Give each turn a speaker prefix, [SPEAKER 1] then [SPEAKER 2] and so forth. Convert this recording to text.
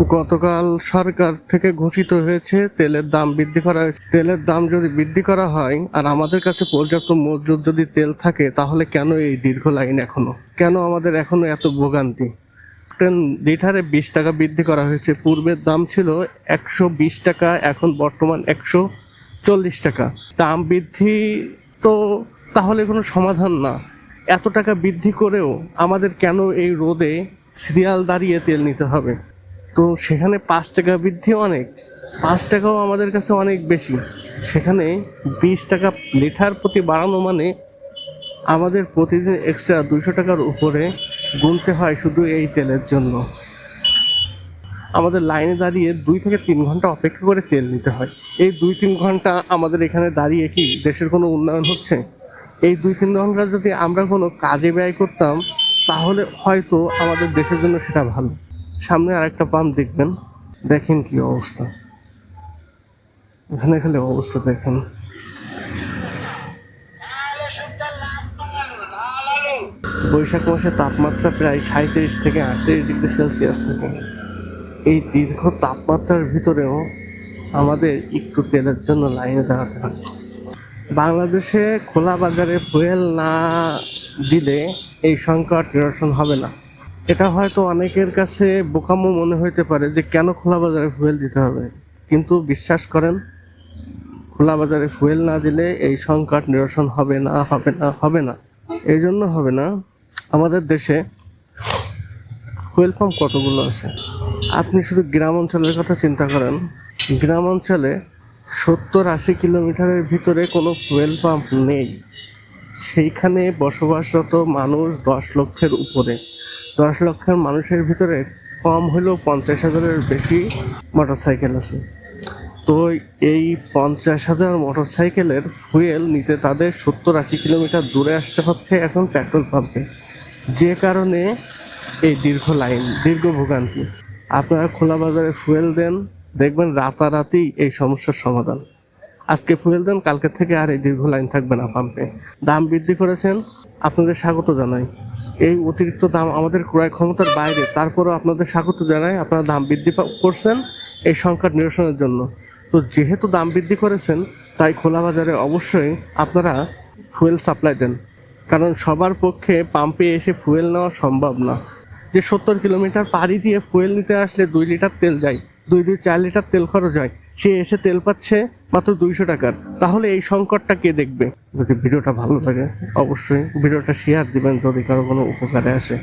[SPEAKER 1] গতকাল সরকার থেকে ঘোষিত হয়েছে তেলের দাম বৃদ্ধি করা হয়েছে। তেলের দাম যদি বৃদ্ধি করা হয় আর আমাদের কাছে পর্যাপ্ত মজুদ যদি তেল থাকে, তাহলে কেন এই দীর্ঘ লাইন এখনো? কেন আমাদের এখনো এত ভোগান্তি? লিটারে 20 টাকা বৃদ্ধি করা হয়েছে। পূর্বের দাম ছিল 120 টাকা, এখন বর্তমান 140 টাকা। দাম বৃদ্ধি তো তাহলে কোনো সমাধান না। এত টাকা বৃদ্ধি করেও আমাদের কেন এই রোদে সিরিয়াল দাঁড়িয়ে তেল নিতে হবে? তো সেখানে 5 টাকা বৃদ্ধি অনেক, 5 টাকাও আমাদের কাছে অনেক বেশি। সেখানে 20 টাকা লিটার প্রতি বাড়ানো মানে আমাদের প্রতিদিন এক্সট্রা 200 টাকার উপরে গুনতে হয় শুধু এই তেলের জন্য। আমাদের লাইনে দাঁড়িয়ে 2 থেকে 3 ঘন্টা অপেক্ষা করে তেল নিতে হয়। এই 2-3 ঘন্টা আমাদের এখানে দাঁড়িয়ে কি দেশের কোনো উন্নয়ন হচ্ছে? এই 2-3 ঘন্টা যদি আমরা কোনো কাজে ব্যয় করতাম, তাহলে হয়তো আমাদের দেশের জন্য সেটা ভালো। সামনে আরেকটা পাম্প দেখবেন, দেখেন কি অবস্থা। এখানে খালি অবস্থা দেখেন। বৈশাখ মাসে তাপমাত্রা প্রায় 37 থেকে 38 ডিগ্রি সেলসিয়াস থাকে। এই দীর্ঘ তাপমাত্রার ভিতরেও আমাদের একটু তেলের জন্য লাইনে দাঁড়াতে হয়। বাংলাদেশে খোলা বাজারে ফুয়েল না দিলে এই সংকট নিরসন হবে না। এটা হয়তো অনেকের কাছে বোকামো মনে হইতে পারে যে কেন খোলা বাজারে ফুয়েল দিতে হবে, কিন্তু বিশ্বাস করেন, খোলা বাজারে ফুয়েল না দিলে এই সংকট নিরসন হবে না, হবে না, হবে না। এই জন্য হবে না, আমাদের দেশে ফুয়েল পাম্প কতগুলো আছে। আপনি শুধু গ্রাম অঞ্চলের কথা চিন্তা করেন, গ্রাম অঞ্চলে 70-80 কিলোমিটারের ভিতরে কোনো ফুয়েল পাম্প নেই। সেইখানে বসবাসরত মানুষ 10 লক্ষের উপরে। 10 লক্ষের মানুষের ভিতরে কম হলেও 50,000-এর বেশি মোটরসাইকেল আছে। তো এই 50,000 মোটরসাইকেলের ফুয়েল নিতে তাদের 70-80 কিলোমিটার দূরে আসতে হচ্ছে এখন পেট্রোল পাম্পে, যে কারণে এই দীর্ঘ লাইন, দীর্ঘ ভোগান্তি। আপনারা খোলা বাজারে ফুয়েল দেন, দেখবেন রাতারাতি এই সমস্যার সমাধান। আজকে ফুয়েল দেন, কালকে থেকে আর এই দীর্ঘ লাইন থাকবে না পাম্পে। দাম বৃদ্ধি করেছেন, আপনাদের স্বাগত জানাই। এই অতিরিক্ত দাম আমাদের ক্রয় ক্ষমতার বাইরে, তারপরেও আপনাদের স্বাগত জানাই। আপনারা দাম বৃদ্ধি করছেন এই সংকট নিরসনের জন্য। তো যেহেতু দাম বৃদ্ধি করেছেন, তাই খোলা বাজারে অবশ্যই আপনারা ফুয়েল সাপ্লাই দেন, কারণ সবার পক্ষে পাম্পে এসে ফুয়েল নেওয়া সম্ভব না। যে 70 কিলোমিটার পাড়ি দিয়ে ফুয়েল নিতে আসলে 2 লিটার তেল যায়, 4 লিটার তেল খরচ হয়, সে এসে তেল পাচ্ছে মাত্র 200 টাকার। তাহলে এই সংকটটা কে দেখবে? যদি ভিডিওটা ভালো লাগে অবশ্যই ভিডিওটা শেয়ার দিবেন, যদি কারো কোনো উপকারে আসে।